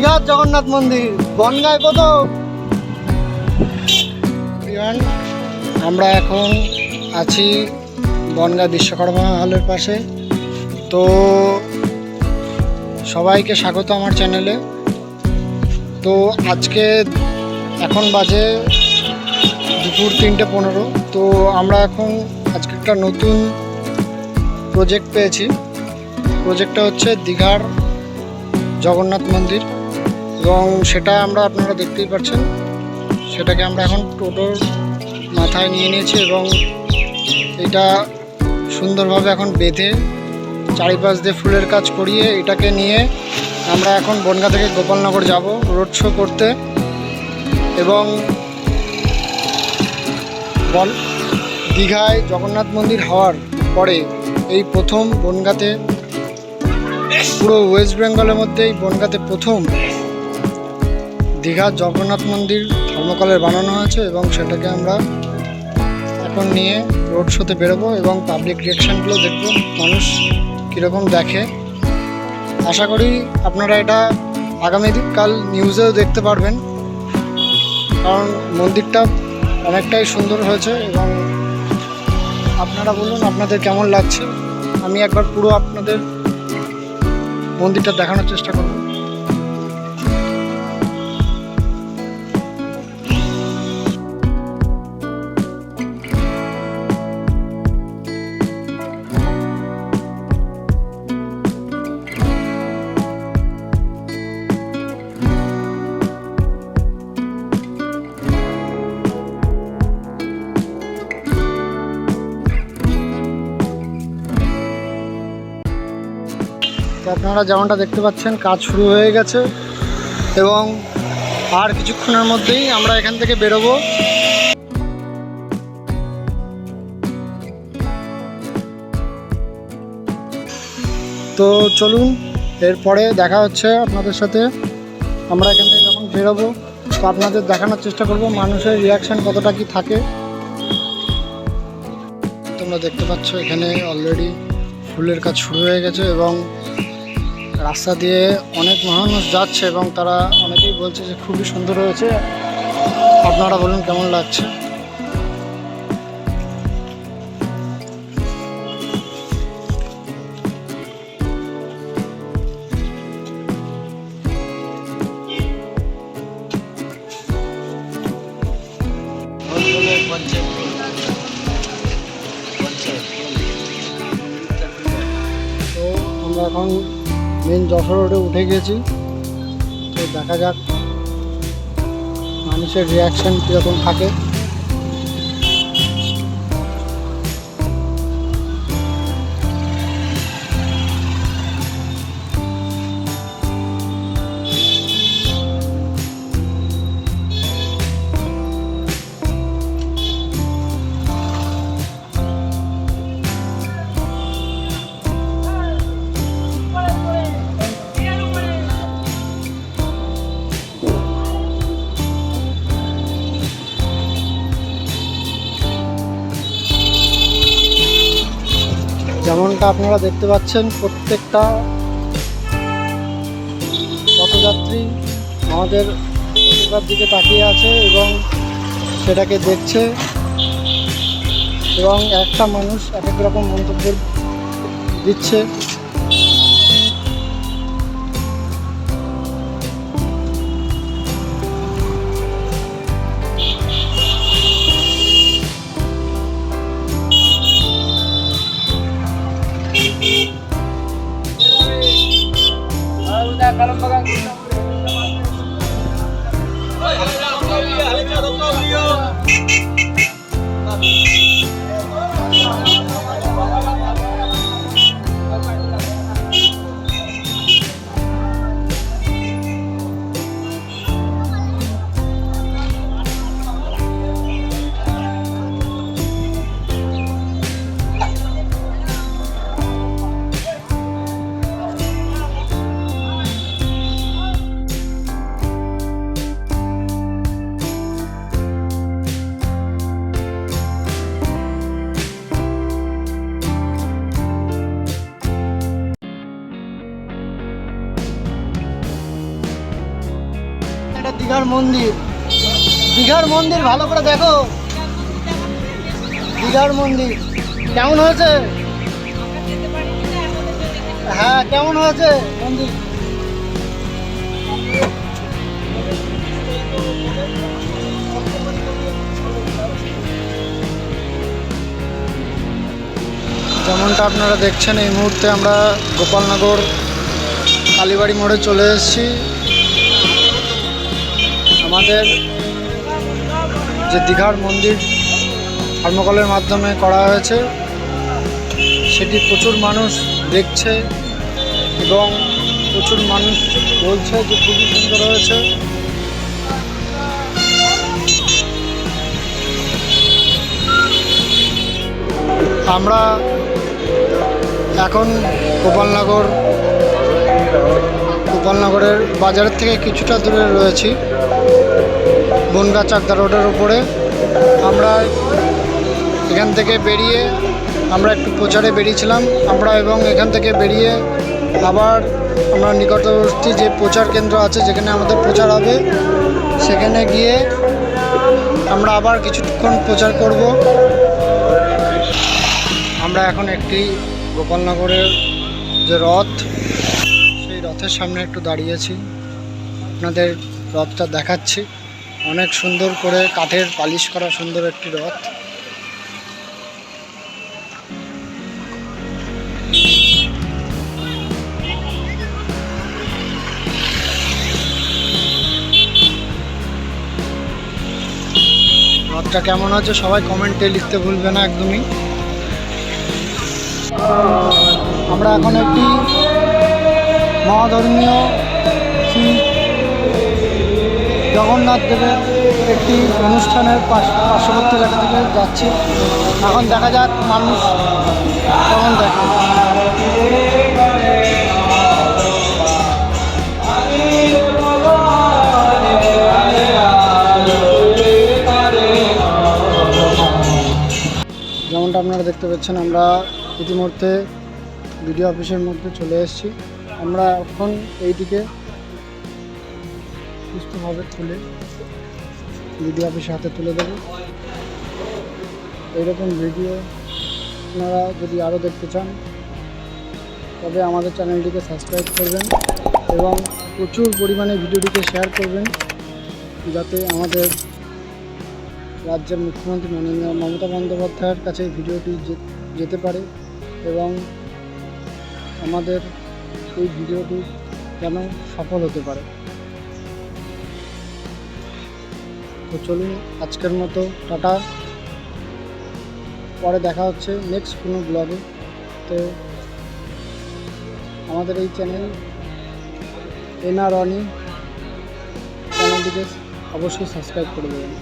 দীঘার জগন্নাথ মন্দির বনগাঁয় প্রথম। আমরা এখন আছি বনগাঁ বিশ্বকর্মা হলের পাশে। তো সবাইকে স্বাগত আমার চ্যানেলে। তো আজকে এখন বাজে দুপুর 3:15। তো আমরা এখন আজকে একটা নতুন প্রজেক্ট পেয়েছি। প্রজেক্টটা হচ্ছে দীঘার জগন্নাথ মন্দির, এবং সেটা আপনারা দেখতেই পাচ্ছেন। সেটাকে আমরা এখন টোটোর মাথায় নিয়ে নিয়েছি, এবং এটা সুন্দরভাবে এখন বেঁধে চারিপাশ দিয়ে ফুলের কাজ করিয়ে এটাকে নিয়ে আমরা এখন বনগাঁ থেকে গোপালনগর যাব রোড শো করতে। এবং দীঘায় জগন্নাথ মন্দির হওয়ার পরে এই প্রথম বনগাঁতে, পুরো ওয়েস্ট বেঙ্গলের মধ্যে এই বনগাঁতে প্রথম দীঘার জগন্নাথ মন্দির থার্মোকলের বানানো হয়েছে। এবং সেটাকে আমরা এখন নিয়ে রোড শোতে বেরোবো এবং পাবলিক রিয়াকশানগুলো দেখবো, মানুষ কীরকম দেখে। আশা করি আপনারা এটা আগামীকাল নিউজেও দেখতে পারবেন, কারণ মন্দিরটা অনেকটাই সুন্দর হয়েছে। এবং আপনারা বলুন আপনাদের কেমন লাগছে। আমি একবার পুরো আপনাদের মন্দিরটা দেখানোর চেষ্টা করব। তো আপনারা যেমনটা দেখতে পাচ্ছেন, কাজ শুরু হয়ে গেছে এবং আর কিছুক্ষণের মধ্যেই আমরা এখান থেকে বেরোবো। তো চলুন, এরপরে দেখা হচ্ছে আপনাদের সাথে। আমরা এখান থেকে যখন বেরোবো তো আপনাদের দেখানোর চেষ্টা করব মানুষের রিয়াকশান কতটা কি থাকে। তোমরা দেখতে পাচ্ছ এখানে অলরেডি ফুলের কাজ শুরু হয়ে গেছে, এবং রাস্তা দিয়ে অনেক মানুষ যাচ্ছে এবং তারা অনেকেই বলছে যে খুবই সুন্দর হয়েছে। আপনারা বলুন কেমন লাগছে। তো আমরা এখন মেন যশোর রোডে উঠে গেছি। তো দেখা যাক মানুষের রিয়াকশান কীরকম থাকে। যেমনটা আপনারা দেখতে পাচ্ছেন, প্রত্যেকটা পথযাত্রী আমাদের দিকে তাকিয়ে আছে এবং সেটাকে দেখছে, এবং একটা মানুষ এক এক রকম মন্তব্য দিচ্ছে। দীঘার মন্দির, দীঘার মন্দির ভালো করে দেখো। দীঘার মন্দির কেমন হয়েছে? হ্যাঁ, কেমন হয়েছে মন্দির? যেমনটা আপনারা দেখছেন, এই মুহূর্তে আমরা গোপালনগর কালীবাড়ি মোড়ে চলে এসেছি। আমাদের যে দীঘার মন্দির থার্মোকলের মাধ্যমে করা হয়েছে, সেটি প্রচুর মানুষ দেখছে এবং প্রচুর মানুষ বলছে যে খুবই সুন্দর হয়েছে। আমরা এখন গোপালনগরের বাজারের থেকে কিছুটা দূরে রয়েছি, বনগা চাকদা রোডের উপরে। আমরা এখান থেকে বেরিয়ে আমরা একটু প্রচারে বেরিয়েছিলাম এবং এখান থেকে বেরিয়ে আবার আমরা নিকটবর্তী যে প্রচার কেন্দ্র আছে, যেখানে আমাদের প্রচার হবে, সেখানে গিয়ে আমরা আবার কিছুক্ষণ প্রচার করব। আমরা এখন একটি গোপালনগরের যে রথ, সেই রথের সামনে একটু দাঁড়িয়েছি, আপনাদের রথটা দেখাচ্ছি। অনেক সুন্দর করে কাঠের পালিশ করা সুন্দর একটি রথ। রথটা কেমন হচ্ছে সবাই কমেন্টে লিখতে ভুলবে না একদমই। আমরা এখন একটি মহাধর্মীয় শ্রী জগন্নাথ দেবের একটি অনুষ্ঠানের পার্শ্ববর্তী এলাকা থেকে যাচ্ছি। এখন দেখা যাক মানুষ কেমন দেখে। যেমনটা আপনারা দেখতে পাচ্ছেন, আমরা ইতিমধ্যে বিডিও অফিসের মধ্যে চলে এসেছি। আমরা এখন এইদিকে সুস্থভাবে তুলে বিডিও অফিসের হাতে তুলে দেব। এইরকম ভিডিও আপনারা যদি আরও দেখতে চান, তবে আমাদের চ্যানেলটিকে সাবস্ক্রাইব করবেন এবং প্রচুর পরিমাণে ভিডিওটিকে শেয়ার করবেন, যাতে আমাদের রাজ্যের মুখ্যমন্ত্রী মাননীয় মমতা বন্দ্যোপাধ্যায়ের কাছে ভিডিওটি যেতে পারে এবং আমাদের এই ভিডিওটি যেন সফল হতে পারে। তো চলুন, আজকের মতো টাটা, পরে দেখা হচ্ছে নেক্সট কোনো ব্লগে। তো আমাদের এই চ্যানেল এনআর রনি চ্যানেলটিকে অবশ্যই সাবস্ক্রাইব করে দেবেন।